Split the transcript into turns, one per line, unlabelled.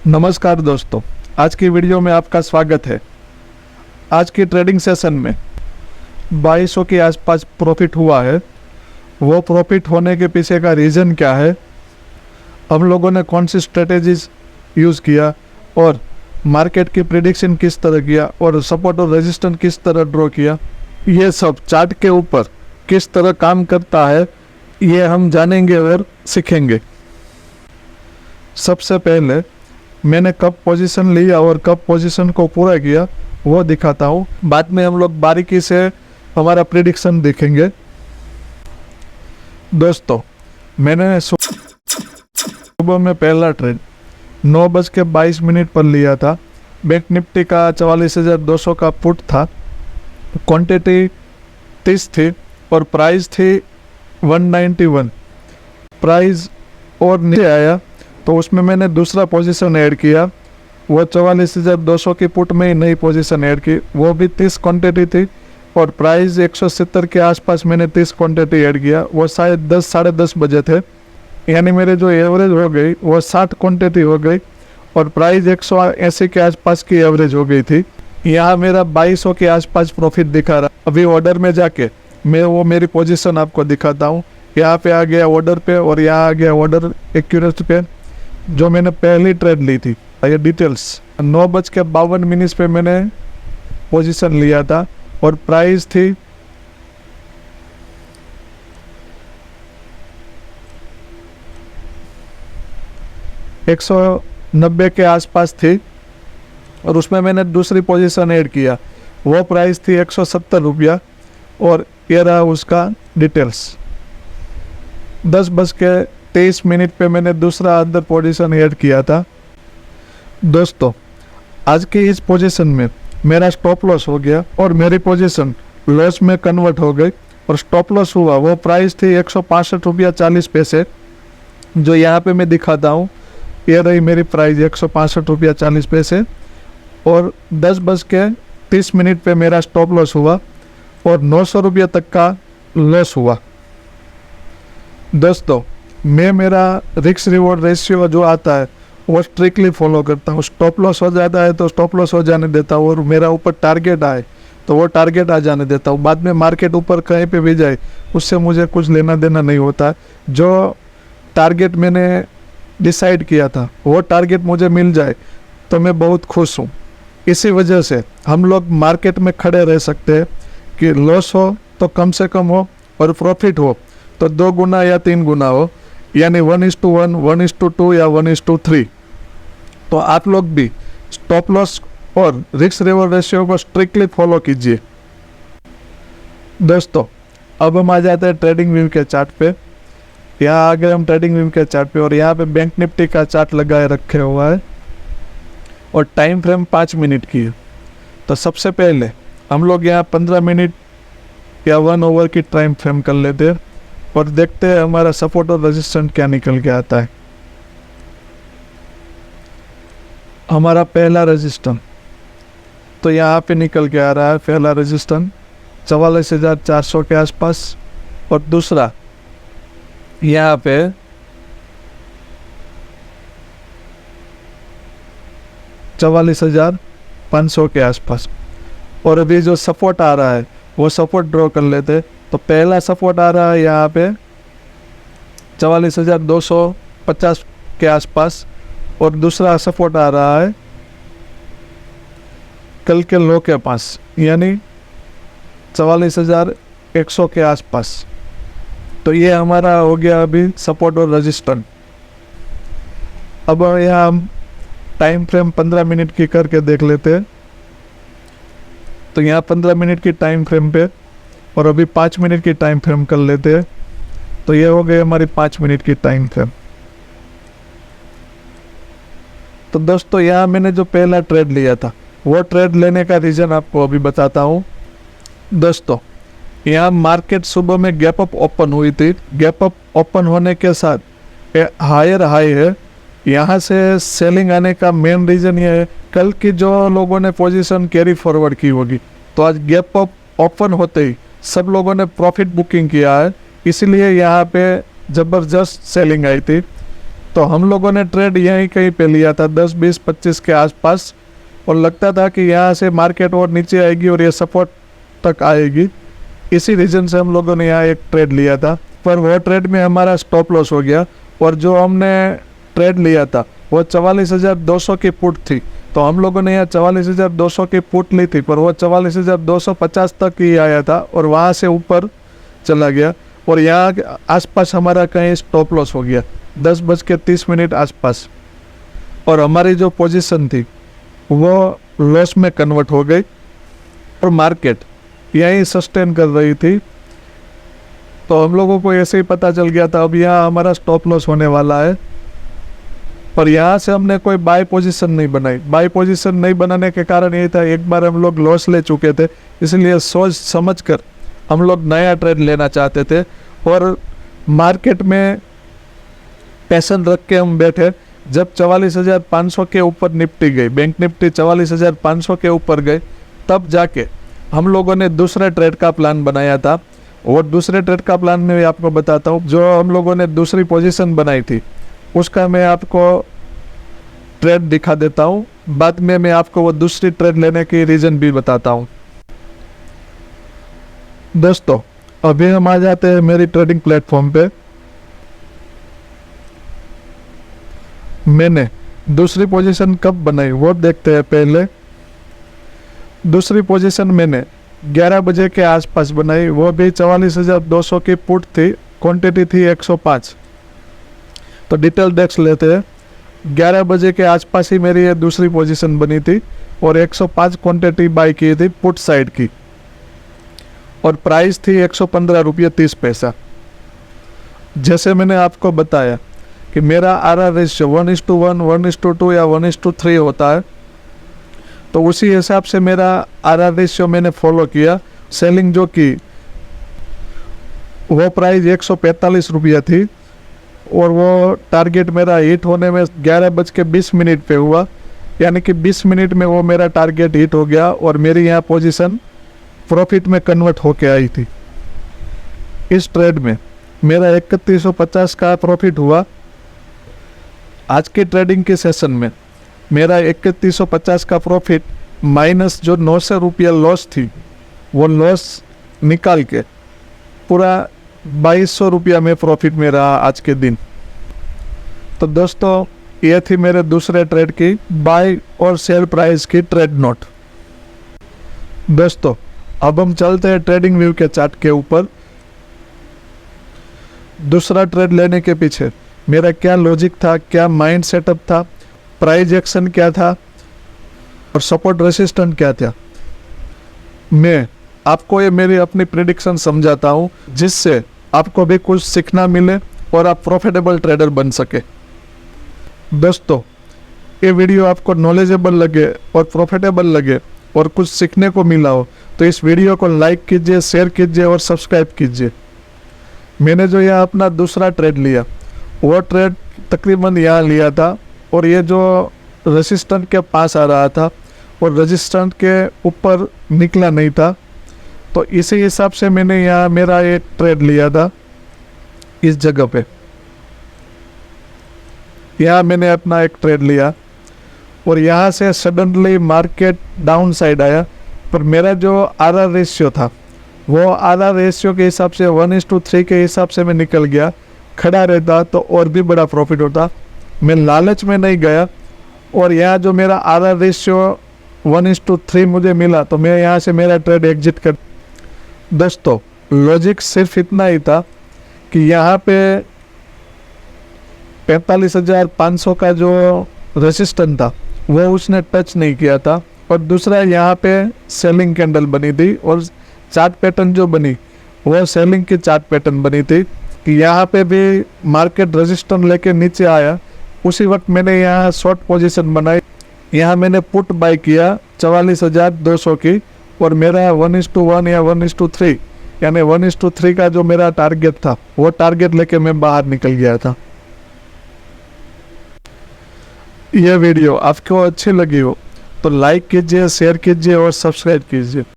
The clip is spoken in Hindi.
नमस्कार दोस्तों, आज की वीडियो में आपका स्वागत है। आज की ट्रेडिंग सेशन में 2200 के आसपास प्रॉफिट हुआ है। वो प्रॉफिट होने के पीछे का रीज़न क्या है, हम लोगों ने कौन सी स्ट्रेटेजीज यूज़ किया और मार्केट की प्रिडिक्शन किस तरह किया और सपोर्ट और रेजिस्टेंस किस तरह ड्रॉ किया, ये सब चार्ट के ऊपर किस तरह काम करता है, ये हम जानेंगे और सीखेंगे। सबसे पहले मैंने कब पोजीशन लिया और कब पोजीशन को पूरा किया वो दिखाता हूँ। बाद में हम लोग बारीकी से हमारा प्रिडिक्शन देखेंगे। दोस्तों, मैंने सुबह में पहला ट्रेड 9:22 पर लिया था। बैंक निफ्टी का 44,200 का पुट था। क्वांटिटी 30 थी और प्राइस थी 191। प्राइस और नीचे आया तो उसमें मैंने दूसरा पोजीशन ऐड किया। वो 44,200 की पुट में ही नई पोजीशन ऐड की, वो भी 30 क्वांटिटी थी और प्राइस 170 के आसपास मैंने 30 क्वांटिटी ऐड किया। वो शायद 10 साढ़े 10 बजे थे, यानी मेरे जो एवरेज हो गई वो 60 क्वांटिटी हो गई और प्राइस 180 के आसपास की एवरेज हो गई थी। यहाँ मेरा 2200 के आसपास प्रॉफिट दिखा रहा। अभी ऑर्डर में जाके मैं वो मेरी पोजीशन आपको दिखाता हूँ। यहाँ पे आ गया ऑर्डर पे और यहाँ आ गया ऑर्डर एक्यूरेसी पे जो मैंने पहली ट्रेड ली थी। ये डिटेल्स 9:52 पे मैंने पोजीशन लिया था और प्राइस थी 190 के आसपास थी और उसमें मैंने दूसरी पोजीशन ऐड किया। वो प्राइस थी 170 रुपया और ये रहा उसका डिटेल्स। 10:23 पे मैंने दूसरा अंदर पोजीशन ऐड किया था। दोस्तों, आज की इस पोजीशन में मेरा स्टॉप लॉस हो गया और मेरी पोजीशन लॉस में कन्वर्ट हो गई और स्टॉप लॉस हुआ। वो प्राइस थी 165 रुपया 40 पैसे, जो यहाँ पे मैं दिखाता हूँ। ये रही मेरी प्राइस 165 रुपया 40 पैसे और 10:30 पे मेरा स्टॉप लॉस हुआ और 900 रुपया तक का लॉस हुआ। दोस्तों, मैं मेरा रिस्क रिवॉर्ड रेशियो जो आता है वो स्ट्रिक्टली फॉलो करता हूँ। स्टॉप लॉस हो जाता है तो स्टॉप लॉस हो जाने देता हूँ और मेरा ऊपर टारगेट आए तो वो टारगेट आ जाने देता हूँ। बाद में मार्केट ऊपर कहीं पे भी जाए उससे मुझे कुछ लेना देना नहीं होता। जो टारगेट मैंने डिसाइड किया था वो टारगेट मुझे मिल जाए तो मैं बहुत खुश हूँ। इसी वजह से हम लोग मार्केट में खड़े रह सकते हैं कि लॉस हो तो कम से कम हो और प्रॉफिट हो तो 2 गुना या 3 गुना हो, यानी 1:1, 1:2 या 1:3। तो आप लोग भी स्टॉप लॉस और रिस्क रिवॉर्ड रेशियो को स्ट्रिक्टली फॉलो कीजिए। दोस्तों, अब हम आ जाते हैं ट्रेडिंग व्यू के चार्ट पे। यहाँ आ गए हम ट्रेडिंग व्यू के चार्ट पे और यहाँ पे बैंक निफ्टी का चार्ट लगाए रखे हुआ है और टाइम फ्रेम 5 मिनट की है। तो सबसे पहले हम लोग यहाँ 15 मिनट या 1 आवर की टाइम फ्रेम कर लेते हैं और देखते हैं हमारा सपोर्ट और रेजिस्टेंस क्या निकल के आता है। हमारा पहला रेजिस्टेंस तो यहाँ पे निकल के आ रहा है। पहला रेजिस्टेंस 44,400 के आसपास और दूसरा यहाँ पे 44,500 के आसपास। और अभी जो सपोर्ट आ रहा है वो सपोर्ट ड्रॉ कर लेते। तो पहला सपोर्ट आ रहा है यहाँ पे 44,250 के आसपास और दूसरा सपोर्ट आ रहा है कल के लो के पास, यानी 44,100 के आसपास। तो ये हमारा हो गया अभी सपोर्ट और रेजिस्टेंस। अब यहाँ हम टाइम फ्रेम 15 मिनट की करके देख लेते हैं। तो यहाँ 15 मिनट की टाइम फ्रेम पे और अभी 5 मिनट की टाइम फ्रेम कर लेते हैं। तो ये हो गई हमारी 5 मिनट की टाइम फ्रेम। तो दोस्तों, यहाँ मैंने जो पहला ट्रेड लिया था वो ट्रेड लेने का रीज़न आपको अभी बताता हूँ। दोस्तों, यहाँ मार्केट सुबह में गैप अप ओपन हुई थी। गैप अप ओपन होने के साथ हायर हाई है। यहाँ से सेलिंग आने का मेन रीज़न ये है, कल की जो लोगों ने पोजीशन कैरी फॉरवर्ड की होगी तो आज गैप अप ओपन होते ही सब लोगों ने प्रॉफिट बुकिंग किया है, इसलिए यहाँ पे ज़बरदस्त सेलिंग आई थी। तो हम लोगों ने ट्रेड यहीं कहीं पे लिया था 10, 20, 25 के आसपास, और लगता था कि यहाँ से मार्केट और नीचे आएगी और ये सपोर्ट तक आएगी। इसी रीज़न से हम लोगों ने यहाँ एक ट्रेड लिया था, पर वो ट्रेड में हमारा स्टॉप लॉस हो गया। और जो हमने ट्रेड लिया था वो 44,200 की पुट थी, तो हम लोगों ने यहाँ 44,200 की पुट ली थी, पर वो 44,250 तक ही आया था और वहाँ से ऊपर चला गया, और यहाँ आसपास हमारा कहीं स्टॉप लॉस हो गया 10:30 आसपास, और हमारी जो पोजीशन थी वो लॉस में कन्वर्ट हो गई, और मार्केट यहीं सस्टेन कर रही थी। तो हम लोगों को ऐसे ही पता चल गया था अब यहाँ हमारा स्टॉप लॉस होने वाला है, पर यहाँ से हमने कोई बाय पोजीशन नहीं बनाई। बाय पोजीशन नहीं बनाने के कारण ये था, एक बार हम लोग लॉस ले चुके थे, इसलिए सोच समझ कर हम लोग नया ट्रेड लेना चाहते थे, और मार्केट में पैशन रख के हम बैठे। जब 44,500 के ऊपर निफ्टी गई, बैंक निफ्टी 44,500 के ऊपर गए, तब जाके हम लोगों ने दूसरे ट्रेड का प्लान बनाया था। और दूसरे ट्रेड का प्लान में भी आपको बताता हूँ। जो हम लोगों ने दूसरी पोजीशन बनाई थी उसका मैं आपको ट्रेड दिखा देता हूँ, बाद में मैं आपको वो दूसरी ट्रेड लेने की रीज़न भी बताता हूँ। दोस्तों, अभी हम आ जाते हैं मेरी ट्रेडिंग प्लेटफॉर्म पे। मैंने दूसरी पोजीशन कब बनाई वो देखते हैं पहले। दूसरी पोजीशन मैंने 11 बजे के आसपास बनाई, वो भी 44,200 की पुट थी, क्वांटिटी थी 105। तो डिटेल डेस्क लेते हैं। 11 बजे के आसपास ही मेरी ये दूसरी पोजीशन बनी थी और 105 क्वांटिटी बाई की थी पुट साइड की, और प्राइस थी 115 रुपये 30 पैसा। जैसे मैंने आपको बताया कि मेरा RR रेशियो 1:1, 1:2 या 1:3 होता है, तो उसी हिसाब से मेरा RR रेशियो मैंने फॉलो किया। सेलिंग जो की वो प्राइस 145 रुपया थी, और वो टारगेट मेरा हिट होने में 11:20 पे हुआ, यानी कि 20 मिनट में वो मेरा टारगेट हिट हो गया और मेरी यहाँ पोजीशन प्रॉफिट में कन्वर्ट होके आई थी। इस ट्रेड में मेरा 3150 का प्रॉफिट हुआ। आज के ट्रेडिंग के सेशन में मेरा 3150 का प्रॉफिट माइनस जो 900 रुपया लॉस थी, वो लॉस निकाल के पूरा 2200 रुपया में प्रॉफिट में रहा आज के दिन। तो दोस्तों, ये थी मेरे दूसरे ट्रेड की बाय और सेल प्राइस की ट्रेड नोट। दोस्तों, अब हम चलते हैं ट्रेडिंग व्यू के चार्ट के ऊपर। दूसरा ट्रेड लेने के पीछे मेरा क्या लॉजिक था, क्या माइंड सेटअप था, प्राइस एक्शन क्या था और सपोर्ट रेसिस्टेंट क्या था, मैं आपको ये मेरी अपनी प्रेडिक्शन समझाता हूँ, जिससे आपको भी कुछ सीखना मिले और आप प्रॉफिटेबल ट्रेडर बन सके। दोस्तों, ये वीडियो आपको नॉलेजेबल लगे और प्रॉफिटेबल लगे और कुछ सीखने को मिला हो तो इस वीडियो को लाइक कीजिए, शेयर कीजिए और सब्सक्राइब कीजिए। मैंने जो यहाँ अपना दूसरा ट्रेड लिया, वो ट्रेड तकरीबन यहाँ लिया था, और ये जो रेजिस्टेंट के पास आ रहा था और रेजिस्टेंट के ऊपर निकला नहीं था, तो इसी हिसाब से मैंने यहाँ मेरा ये ट्रेड लिया था। इस जगह पे यहाँ मैंने अपना एक ट्रेड लिया और यहाँ से सडनली मार्केट डाउन साइड आया, पर मेरा जो RR रेशियो था वो RR रेशियो के हिसाब से 1:3 के हिसाब से मैं निकल गया। खड़ा रहता तो और भी बड़ा प्रॉफिट होता। मैं लालच में नहीं गया, और यहाँ जो मेरा RR रेशियो 1:3 मुझे मिला, तो मैं यहाँ से मेरा ट्रेड एग्जिट कर। दोस्तों, लॉजिक सिर्फ इतना ही था कि यहाँ पे 45,500 का जो रेजिस्टेंट था वो उसने टच नहीं किया था, और दूसरा यहाँ पे सेलिंग कैंडल बनी थी और चार्ट पैटर्न जो बनी वो सेलिंग की चार्ट पैटर्न बनी थी कि यहाँ पे भी मार्केट रेजिस्टेंस लेके नीचे आया। उसी वक्त मैंने यहाँ शॉर्ट पोजीशन बनाई। यहाँ मैंने पुट बाय किया 44,200 की, और मेरा 1:1 या 1:3 यानी 1:3 का जो मेरा टारगेट था वो टारगेट लेके मैं बाहर निकल गया था। यह वीडियो आपको अच्छी लगी हो तो लाइक कीजिए, शेयर कीजिए और सब्सक्राइब कीजिए।